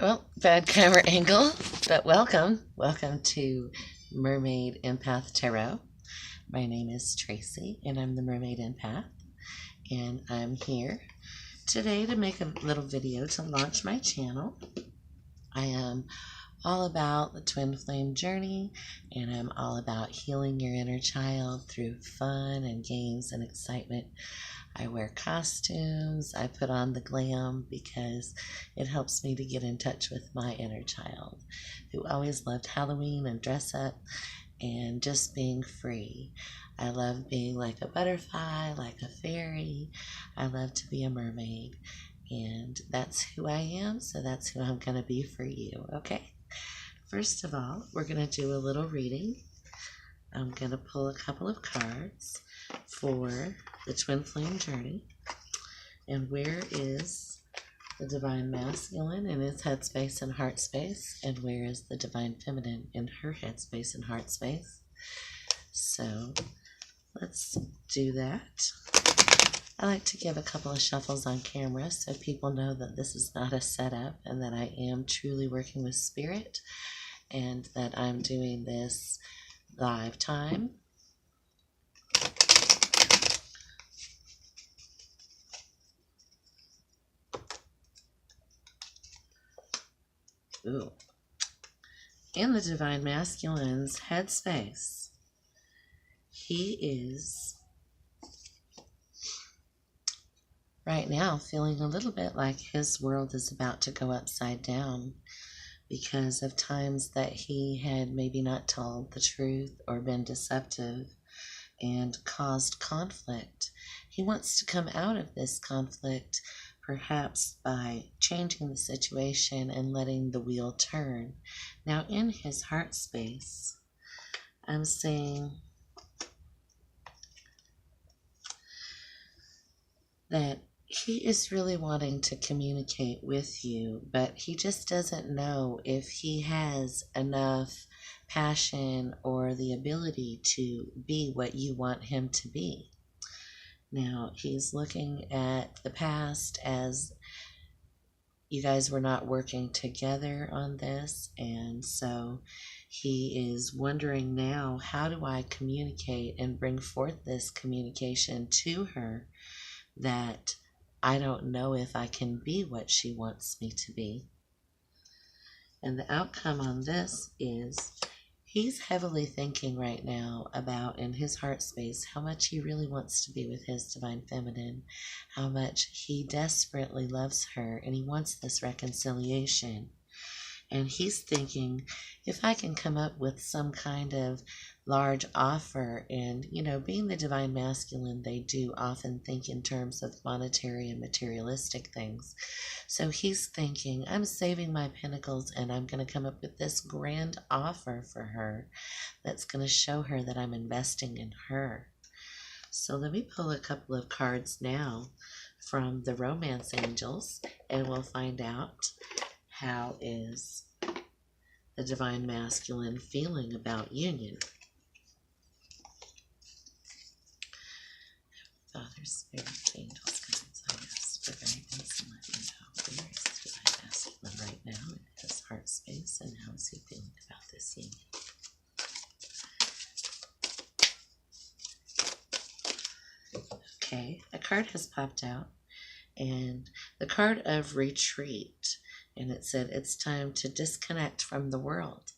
Well, bad camera angle, but welcome. Welcome to Mermaid Empath Tarot. My name is Tracy, and I'm the Mermaid Empath, and I'm here today to make a little video to launch my channel. I am all about the twin flame journey, and I'm all about healing your inner child through fun and games and excitement. I wear costumes, I put on the glam because it helps me to get in touch with my inner child who always loved Halloween and dress up and just being free. I love being like a butterfly, like a fairy. I love to be a mermaid, and that's who I am, so that's who I'm going to be for you, okay? First of all, we're going to do a little reading. I'm going to pull a couple of cards for the twin flame journey. And where is the divine masculine in his headspace and heart space? And where is the divine feminine in her headspace and heart space? So let's do that. I like to give a couple of shuffles on camera so people know that this is not a setup and that I am truly working with spirit and that I'm doing this live time. Ooh. In the divine masculine's headspace, he is right now feeling a little bit like his world is about to go upside down because of times that he had maybe not told the truth or been deceptive and caused conflict. He wants to come out of this conflict perhaps by changing the situation and letting the wheel turn. Now in his heart space, I'm saying that he is really wanting to communicate with you, but he just doesn't know if he has enough passion or the ability to be what you want him to be. Now, he's looking at the past as you guys were not working together on this, and so he is wondering now, how do I communicate and bring forth this communication to her that I don't know if I can be what she wants me to be? And the outcome on this is he's heavily thinking right now about, in his heart space, how much he really wants to be with his divine feminine, how much he desperately loves her, and he wants this reconciliation. And he's thinking, if I can come up with some kind of large offer, and, you know, being the divine masculine, they do often think in terms of monetary and materialistic things. So he's thinking, I'm saving my pinnacles and I'm going to come up with this grand offer for her that's going to show her that I'm investing in her. So let me pull a couple of cards now from the romance angels, and we'll find out how is the divine masculine feeling about union. Father, Spirit, angels, guides, I ask for guidance and let me know where is the divine masculine right now in his heart space, and how is he feeling about this union. Okay, a card has popped out, and the card of retreat, and it said it's time to disconnect from the world.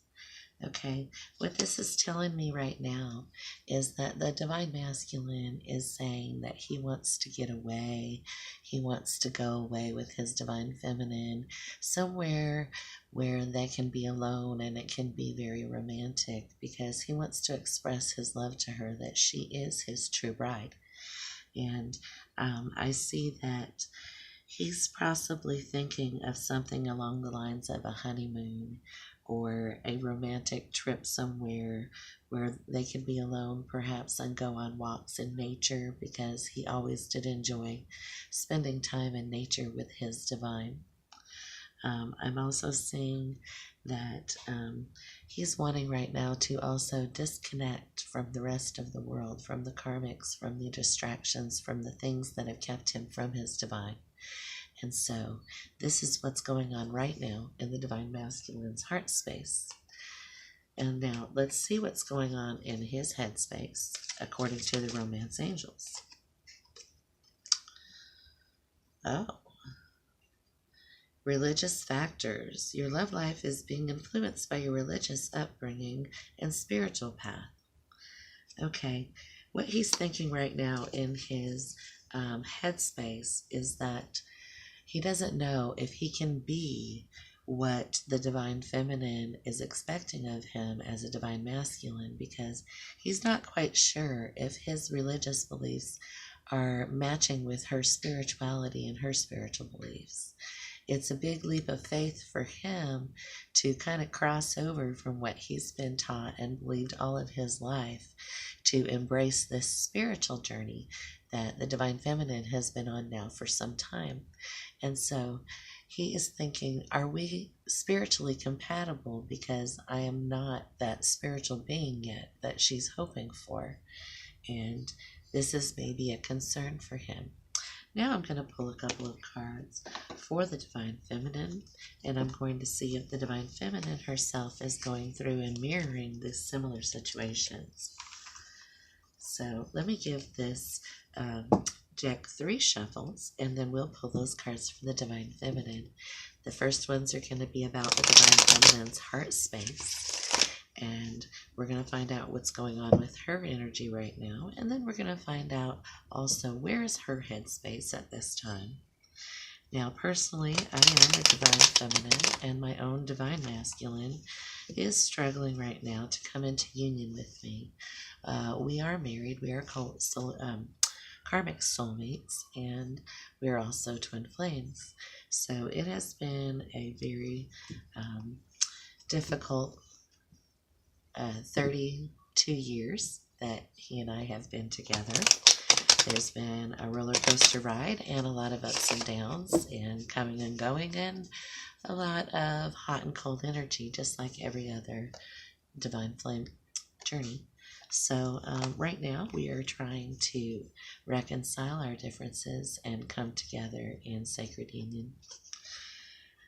Okay, what this is telling me right now is that the divine masculine is saying that he wants to get away. He wants to go away with his divine feminine somewhere where they can be alone and it can be very romantic, because he wants to express his love to her, that she is his true bride. And I see that he's possibly thinking of something along the lines of a honeymoon or a romantic trip somewhere where they can be alone perhaps and go on walks in nature, because he always did enjoy spending time in nature with his divine. I'm also seeing that he's wanting right now to also disconnect from the rest of the world, from the karmics, from the distractions, from the things that have kept him from his divine. And so this is what's going on right now in the Divine Masculine's heart space. And now let's see what's going on in his headspace according to the Romance Angels. Oh. Religious factors. Your love life is being influenced by your religious upbringing and spiritual path. Okay, what he's thinking right now in his headspace is that he doesn't know if he can be what the divine feminine is expecting of him as a divine masculine, because he's not quite sure if his religious beliefs are matching with her spirituality and her spiritual beliefs. It's a big leap of faith for him to kind of cross over from what he's been taught and believed all of his life to embrace this spiritual journey that the divine feminine has been on now for some time. And so he is thinking, are we spiritually compatible? Because I am not that spiritual being yet that she's hoping for. And this is maybe a concern for him. Now I'm going to pull a couple of cards for the Divine Feminine, and I'm going to see if the Divine Feminine herself is going through and mirroring these similar situations. So let me give this deck 3 shuffles, and then we'll pull those cards for the Divine Feminine. The first ones are going to be about the Divine Feminine's heart space. And we're going to find out what's going on with her energy right now. And then we're going to find out also where is her headspace at this time. Now, personally, I am a divine feminine, and my own divine masculine is struggling right now to come into union with me. We are married. We are karmic soulmates, and we're also twin flames. So it has been a very difficult 32 years that he and I have been together. There's been a roller coaster ride and a lot of ups and downs and coming and going and a lot of hot and cold energy, just like every other divine flame journey. So right now we are trying to reconcile our differences and come together in sacred union.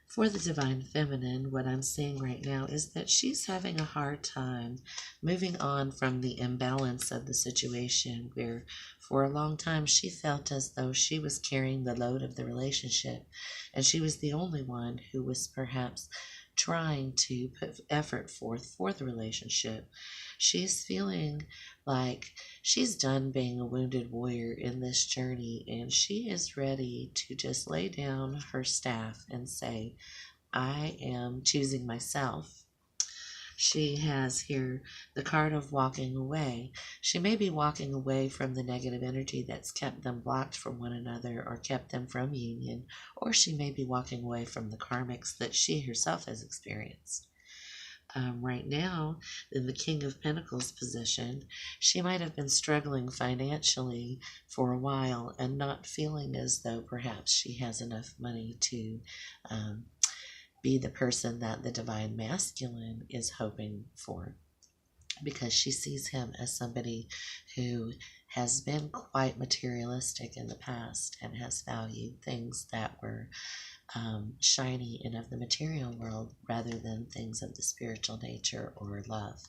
For the Divine Feminine, what I'm seeing right now is that she's having a hard time moving on from the imbalance of the situation where for a long time she felt as though she was carrying the load of the relationship and she was the only one who was perhaps trying to put effort forth for the relationship. She's feeling like she's done being a wounded warrior in this journey, and she is ready to just lay down her staff and say, I am choosing myself. She has here the card of walking away. She may be walking away from the negative energy that's kept them blocked from one another or kept them from union, or she may be walking away from the karmics that she herself has experienced. Right now, in the King of Pentacles position, she might have been struggling financially for a while and not feeling as though perhaps she has enough money to be the person that the Divine Masculine is hoping for, because she sees him as somebody who has been quite materialistic in the past and has valued things that were shiny and of the material world rather than things of the spiritual nature or love.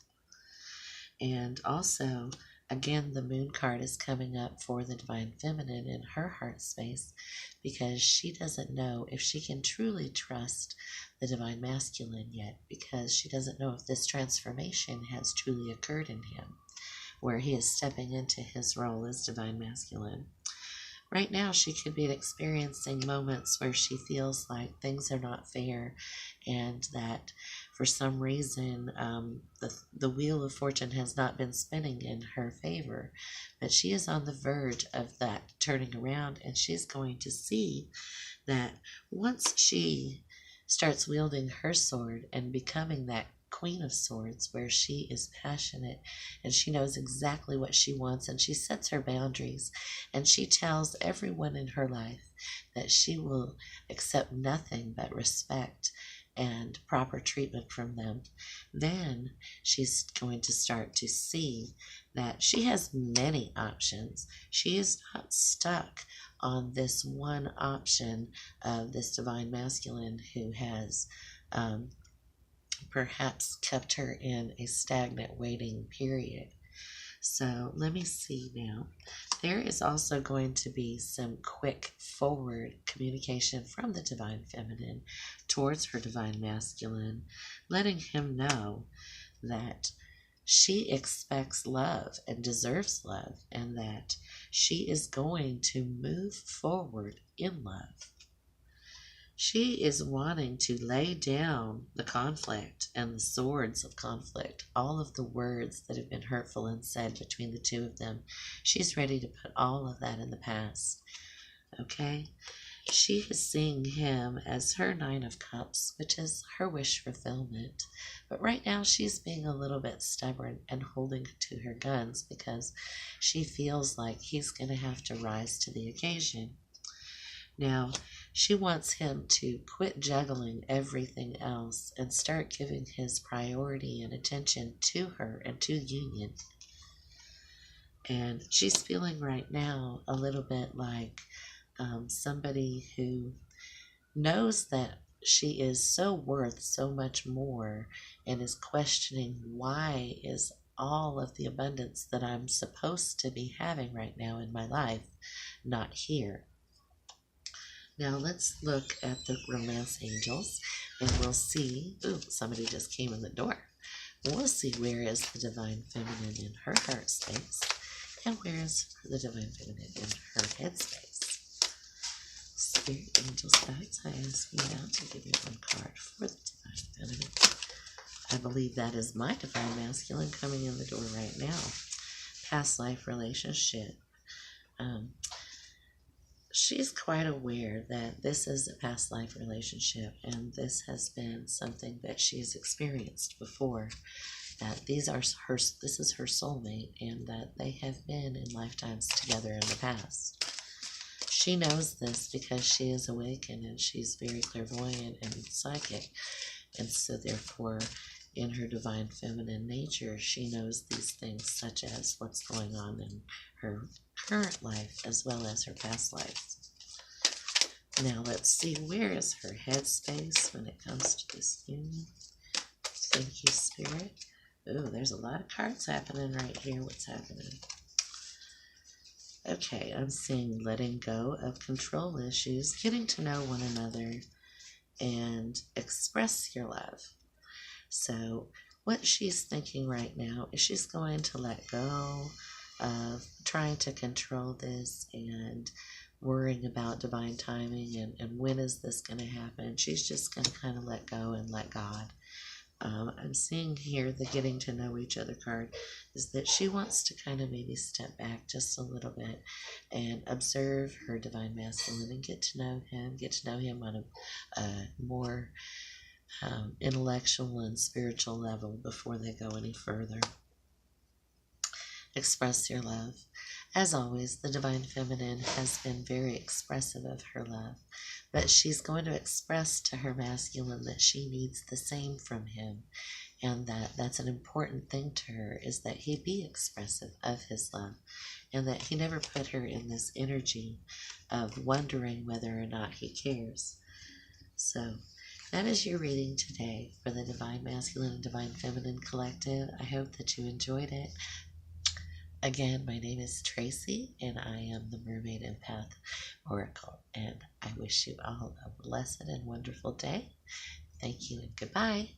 And also, again, the Moon card is coming up for the Divine Feminine in her heart space because she doesn't know if she can truly trust the Divine Masculine yet, because she doesn't know if this transformation has truly occurred in him, where he is stepping into his role as Divine Masculine. Right now, she could be experiencing moments where she feels like things are not fair and that for some reason the wheel of fortune has not been spinning in her favor. But she is on the verge of that turning around, and she's going to see that once she starts wielding her sword and becoming that Queen of Swords, where she is passionate and she knows exactly what she wants, and she sets her boundaries, and she tells everyone in her life that she will accept nothing but respect and proper treatment from them. Then she's going to start to see that she has many options. She is not stuck on this one option of this divine masculine who has perhaps kept her in a stagnant waiting period. So let me see now. There is also going to be some quick forward communication from the divine feminine towards her divine masculine, letting him know that she expects love and deserves love, and that she is going to move forward in love. She is wanting to lay down the conflict and the swords of conflict, all of the words that have been hurtful and said between the two of them. She's ready to put all of that in the past. Okay? She is seeing him as her Nine of Cups, which is her wish fulfillment. But right now she's being a little bit stubborn and holding to her guns because she feels like he's going to have to rise to the occasion. Now, she wants him to quit juggling everything else and start giving his priority and attention to her and to union. And she's feeling right now a little bit like somebody who knows that she is so worth so much more and is questioning, why is all of the abundance that I'm supposed to be having right now in my life not here? Now let's look at the romance angels and we'll see, ooh, somebody just came in the door. We'll see where is the divine feminine in her heart space and where is the divine feminine in her head space. Spirit angels, guides, I ask you now to give me one card for the divine feminine. I believe that is my divine masculine coming in the door right now. Past life relationship. She's quite aware that this is a past life relationship and this has been something that she's experienced before. That this is her soulmate and that they have been in lifetimes together in the past. She knows this because she is awakened and she's very clairvoyant and psychic. And so therefore, in her divine feminine nature, she knows these things such as what's going on in her current life as well as her past life. Now let's see, where is her headspace when it comes to this union? Thank you, Spirit. Ooh, there's a lot of cards happening right here. What's happening? Okay, I'm seeing letting go of control issues, getting to know one another, and express your love. So what she's thinking right now is she's going to let go of trying to control this and worrying about divine timing and when is this going to happen. She's just going to kind of let go and let God. I'm seeing here the getting to know each other card is that she wants to kind of maybe step back just a little bit and observe her divine masculine and get to know him on a more intellectual and spiritual level before they go any further. Express your love. As always, the divine feminine has been very expressive of her love, but she's going to express to her masculine that she needs the same from him, and that's an important thing to her, is that he be expressive of his love, and that he never put her in this energy of wondering whether or not he cares. So that is your reading today for the Divine Masculine and Divine Feminine Collective. I hope that you enjoyed it. Again, my name is Tracy, and I am the Mermaid Empath Oracle, and I wish you all a blessed and wonderful day. Thank you and goodbye.